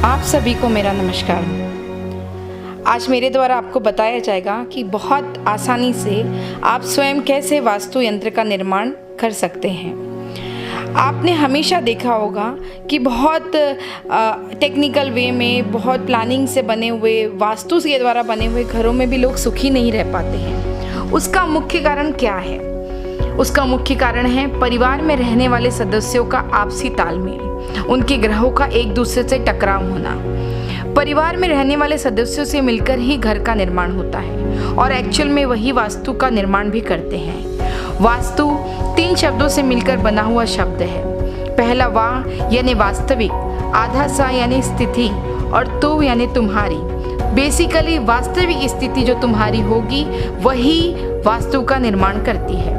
आप सभी को मेरा नमस्कार। आज मेरे द्वारा आपको बताया जाएगा कि बहुत आसानी से आप स्वयं कैसे वास्तु यंत्र का निर्माण कर सकते हैं। आपने हमेशा देखा होगा कि बहुत टेक्निकल वे में, बहुत प्लानिंग से बने हुए, वास्तु के द्वारा बने हुए घरों में भी लोग सुखी नहीं रह पाते हैं। उसका मुख्य कारण क्या है? उसका मुख्य कारण है परिवार में रहने वाले सदस्यों का आपसी तालमेल, उनके ग्रहों का एक दूसरे से टकराव होना। परिवार में रहने वाले सदस्यों से मिलकर ही घर का निर्माण होता है और एक्चुअल में वही वास्तु का निर्माण भी करते हैं। वास्तु 3 शब्दों से मिलकर बना हुआ शब्द है। पहला वा यानी वास्तविक, आधा सा यानी स्थिति और तु यानी तुम्हारी। बेसिकली वास्तविक स्थिति जो तुम्हारी होगी वही वास्तु का निर्माण करती है।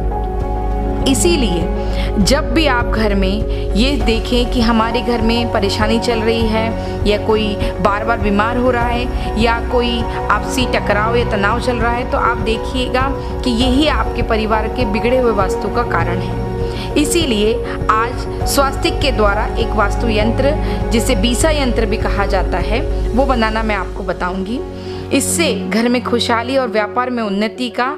इसीलिए जब भी आप घर में ये देखें कि हमारे घर में परेशानी चल रही है, या कोई बार बार बीमार हो रहा है, या कोई आपसी टकराव या तनाव चल रहा है, तो आप देखिएगा कि यही आपके परिवार के बिगड़े हुए वास्तु का कारण है। इसीलिए आज स्वास्तिक के द्वारा एक वास्तु यंत्र, जिसे बीसा यंत्र भी कहा जाता है, वो बनाना मैं आपको बताऊंगी। इससे घर में खुशहाली और व्यापार में उन्नति का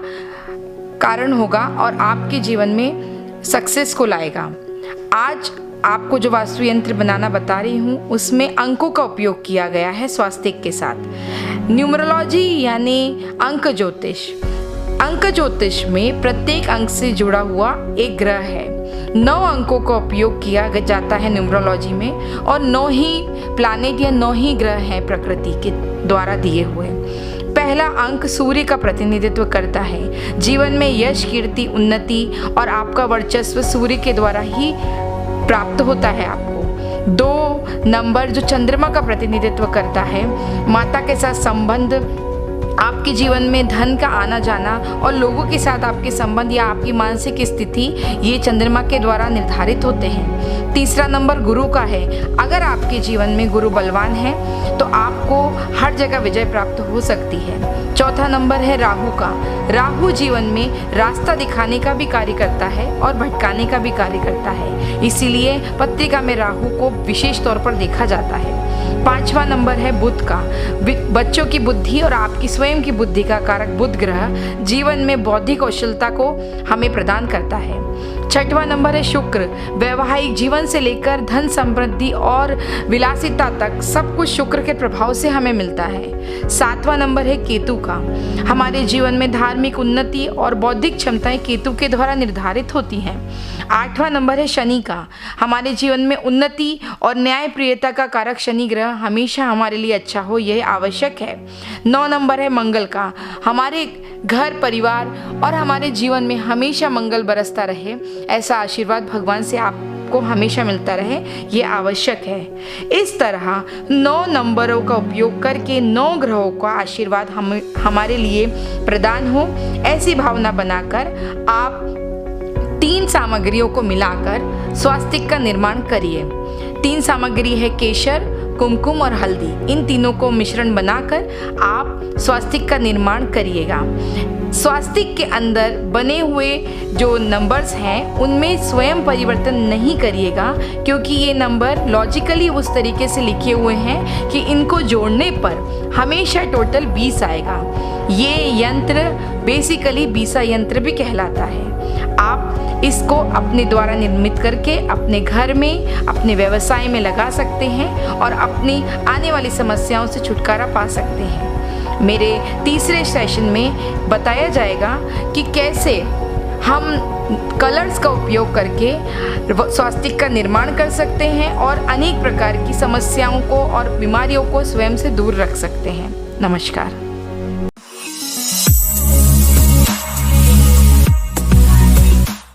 कारण होगा और आपके जीवन में सक्सेस को लाएगा। आज आपको जो वास्तु यंत्र बनाना बता रही हूँ उसमें अंकों का उपयोग किया गया है स्वास्तिक के साथ। न्यूमरोलॉजी यानी अंक ज्योतिष। अंक ज्योतिष में प्रत्येक अंक से जुड़ा हुआ एक ग्रह है। 9 अंकों का उपयोग किया जाता है न्यूमरोलॉजी में, और 9 ही प्लैनेट या 9 ही ग्रह हैं प्रकृति के द्वारा दिए हुए। पहला अंक सूर्य का प्रतिनिधित्व करता है। जीवन में यश, कीर्ति, उन्नति और आपका वर्चस्व सूर्य के द्वारा ही प्राप्त होता है आपको। 2 नंबर जो चंद्रमा का प्रतिनिधित्व करता है, माता के साथ संबंध, आपके जीवन में धन का आना जाना और लोगों के साथ आपके संबंध या आपकी मानसिक स्थिति, ये चंद्रमा के द्वारा निर्धारित होते हैं। 3 नंबर गुरु का है। अगर आपके जीवन में गुरु बलवान है तो आपको हर जगह विजय प्राप्त हो सकती है। 4 नंबर है राहु का। राहु जीवन में रास्ता दिखाने का भी कार्य करता है और भटकाने का भी कार्य करता है, इसीलिए पत्रिका में राहु को विशेष तौर पर देखा जाता है। 5वां नंबर है बुध का। बच्चों की बुद्धि और आपकी स्वयं की बुद्धि का कारक बुध ग्रह जीवन में बौद्धिक कौशलता को हमें प्रदान करता है। 6वां नंबर है शुक्र। वैवाहिक जीवन से लेकर धन समृद्धि और विलासिता तक सब कुछ शुक्र के प्रभाव से हमें मिलता है। 7वां नंबर है केतु का। हमारे जीवन में धार्मिक उन्नति और बौद्धिक क्षमताएं केतु के द्वारा निर्धारित होती हैं। 8वां नंबर है शनि का। हमारे जीवन में उन्नति और न्यायप्रियता का कारक शनि ग्रह हमेशा हमारे लिए अच्छा हो, यह आवश्यक है। 9 नंबर है मंगल का। हमारे घर, परिवार और हमारे जीवन में हमेशा मंगल बरसता रहे, ऐसा आशीर्वाद भगवान से आपको हमेशा मिलता रहे, ये आवश्यक है। इस तरह 9 नंबरों का उपयोग करके 9 ग्रहों का आशीर्वाद हमारे लिए प्रदान हो, ऐसी भावना बनाकर आप 3 सामग्रियों को मिलाकर स्वास्तिक का निर्माण करिए। 3 सामग्री है केशर, कुमकुम और हल्दी। इन तीनों को मिश्रण बनाकर आप स्वास्तिक का निर्माण करिएगा। स्वास्तिक के अंदर बने हुए जो नंबर्स हैं उनमें स्वयं परिवर्तन नहीं करिएगा, क्योंकि ये नंबर लॉजिकली उस तरीके से लिखे हुए हैं कि इनको जोड़ने पर हमेशा टोटल 20 आएगा। ये यंत्र बेसिकली बीसा यंत्र भी कहलाता है। आप इसको अपने द्वारा निर्मित करके अपने घर में, अपने व्यवसाय में लगा सकते हैं और अपनी आने वाली समस्याओं से छुटकारा पा सकते हैं। मेरे तीसरे सेशन में बताया जाएगा कि कैसे हम कलर्स का उपयोग करके स्वास्तिक का निर्माण कर सकते हैं और अनेक प्रकार की समस्याओं को और बीमारियों को स्वयं से दूर रख सकते हैं। नमस्कार।